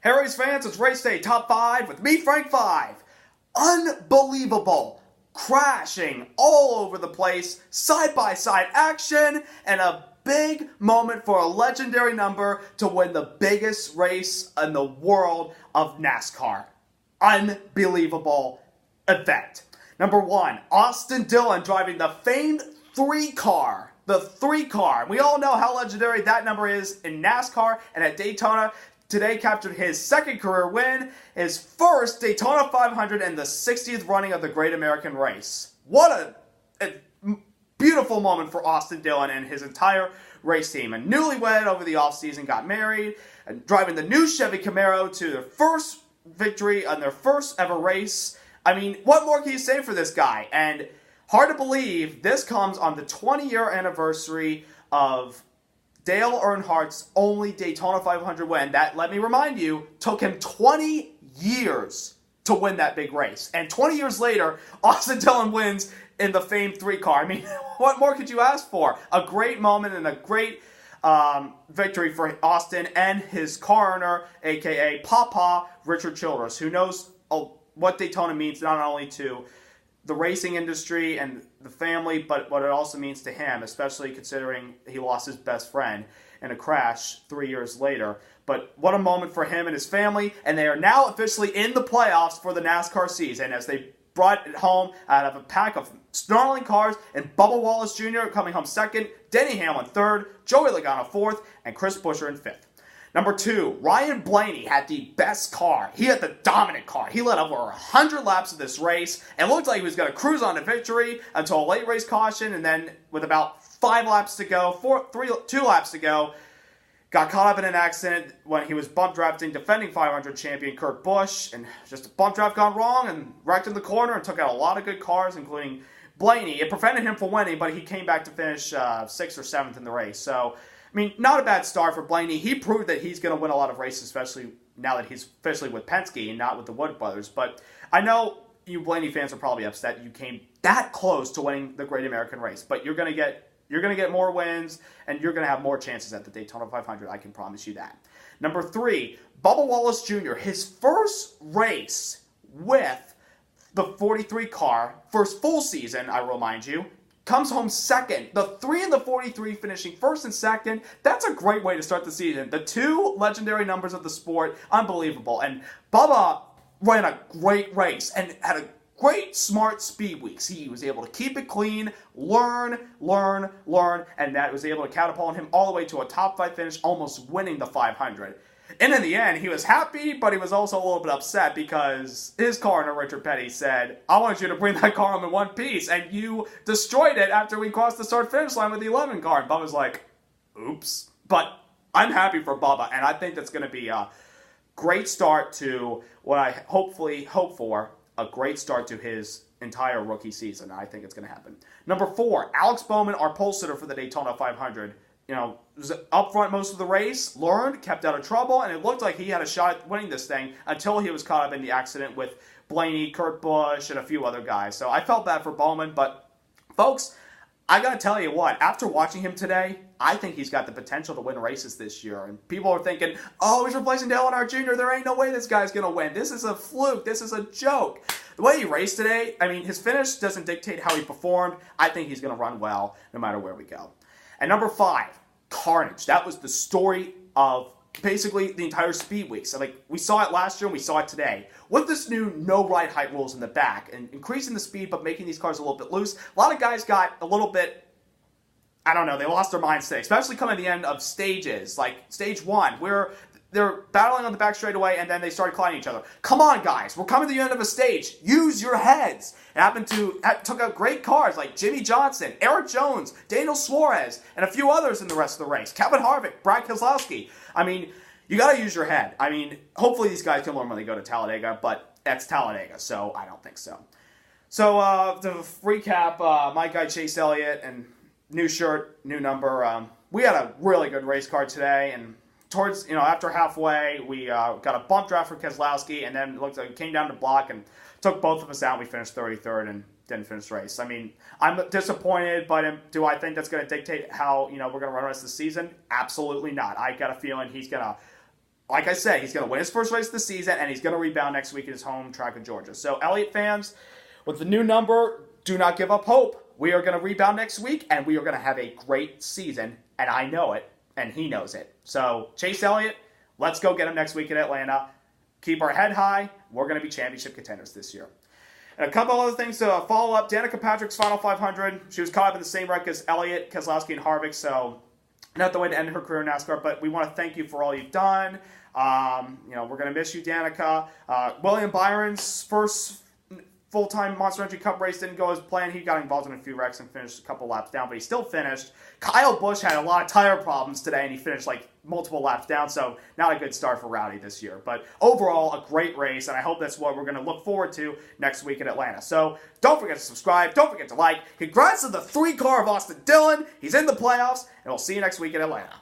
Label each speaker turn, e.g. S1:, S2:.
S1: Hey race fans, it's Race Day Top 5 with me, Frank 5. Unbelievable, crashing all over the place, side-by-side action, and a big moment for a legendary number to win the biggest race in the world of NASCAR. Unbelievable event. Number 1, Austin Dillon driving the famed 3-car. The 3-car. We all know how legendary that number is in NASCAR, and at Daytona today captured his second career win, his first Daytona 500, and the 60th running of the Great American Race. What a beautiful moment for Austin Dillon and his entire race team. A newlywed over the offseason got married, and driving the new Chevy Camaro to their first victory on their first ever race. I mean, what more can you say for this guy? And hard to believe this comes on the 20-year anniversary of Dale Earnhardt's only Daytona 500 win. That, let me remind you, took him 20 years to win that big race. And 20 years later, Austin Dillon wins in the famed 3-car. I mean, what more could you ask for? A great moment and a great victory for Austin and his car owner, a.k.a. Papa, Richard Childress, who knows what Daytona means not only to the racing industry and the family, but what it also means to him, especially considering he lost his best friend in a crash 3 years later. But what a moment for him and his family, and they are now officially in the playoffs for the NASCAR season as they brought it home out of a pack of snarling cars, and Bubba Wallace Jr. coming home second, Denny Hamlin third, Joey Logano fourth, and Chris Buescher in fifth. Number 2, Ryan Blaney had the best car. He had the dominant car. He led over 100 laps of this race and looked like he was going to cruise on to victory until a late race caution, and then with about 5 laps to go, 2 laps to go, got caught up in an accident when he was bump drafting defending 500 champion Kurt Busch, and just a bump draft gone wrong and wrecked in the corner and took out a lot of good cars, including Blaney. It prevented him from winning, but he came back to finish 6th or 7th in the race. So, I mean, not a bad start for Blaney. He proved that he's going to win a lot of races, especially now that he's officially with Penske and not with the Wood brothers. But I know you Blaney fans are probably upset you came that close to winning the Great American Race. But you're going to get more wins, and you're going to have more chances at the Daytona 500. I can promise you that. Number 3, Bubba Wallace Jr., his first race with the 43 car, first full season, I remind you, comes home second. The 3 and the 43 finishing first and second. That's a great way to start the season. The 2 legendary numbers of the sport, unbelievable. And Bubba ran a great race and had a great, smart speed weeks. He was able to keep it clean, learn, and that was able to catapult him all the way to a top 5 finish, almost winning the 500. And in the end, he was happy, but he was also a little bit upset because his car owner, Richard Petty, said, I want you to bring that car home in one piece, and you destroyed it after we crossed the start-finish line with the 11 car. And Bubba's like, oops. But I'm happy for Bubba, and I think that's going to be a great start to what I hopefully hope for, a great start to his entire rookie season. I think it's going to happen. Number 4, Alex Bowman, our pole sitter for the Daytona 500. Was up front most of the race, learned, kept out of trouble, and it looked like he had a shot at winning this thing until he was caught up in the accident with Blaney, Kurt Busch, and a few other guys. So I felt bad for Bowman, but folks, I gotta tell you what, after watching him today, I think he's got the potential to win races this year. And people are thinking, oh, he's replacing Dale Earnhardt Jr., there ain't no way this guy's gonna win. This is a fluke, this is a joke. The way he raced today, I mean, his finish doesn't dictate how he performed. I think he's gonna run well no matter where we go. And number 5, Carnage. That was the story of basically the entire speed week. So, we saw it last year and we saw it today. With this new no ride height rules in the back and increasing the speed but making these cars a little bit loose, a lot of guys got a little bit, I don't know, they lost their minds today, especially coming at the end of stages, like stage 1, where they're battling on the back straightaway and then they started colliding each other. Come on, guys. We're coming to the end of a stage. Use your heads. It took out great cars like Jimmy Johnson, Eric Jones, Daniel Suarez, and a few others in the rest of the race. Kevin Harvick, Brad Keselowski. I mean, you got to use your head. I mean, hopefully these guys can learn when they go to Talladega, but that's Talladega, so I don't think so. So, to recap, my guy Chase Elliott, and new shirt, new number. We had a really good race car today, and towards, after halfway, we got a bump draft for Keselowski, and then it looked like it came down to block and took both of us out. We finished 33rd and didn't finish the race. I mean, I'm disappointed, but do I think that's going to dictate how, we're going to run the rest of the season? Absolutely not. I got a feeling he's going to like I said, he's going to win his first race of the season, and he's going to rebound next week at his home track in Georgia. So, Elliott fans, with the new number, do not give up hope. We are going to rebound next week, and we are going to have a great season, and I know it, and he knows it. So, Chase Elliott, let's go get him next week in Atlanta. Keep our head high. We're going to be championship contenders this year. And a couple other things to follow up. Danica Patrick's final 500. She was caught up in the same wreck as Elliott, Keselowski, and Harvick, so not the way to end her career in NASCAR, but we want to thank you for all you've done. We're going to miss you, Danica. William Byron's first full-time Monster Energy Cup race didn't go as planned. He got involved in a few wrecks and finished a couple laps down, but he still finished. Kyle Busch had a lot of tire problems today, and he finished like multiple laps down, so not a good start for Rowdy this year. But overall, a great race, and I hope that's what we're going to look forward to next week in Atlanta. So don't forget to subscribe. Don't forget to like. Congrats to the 3-car of Austin Dillon. He's in the playoffs, and we'll see you next week in Atlanta.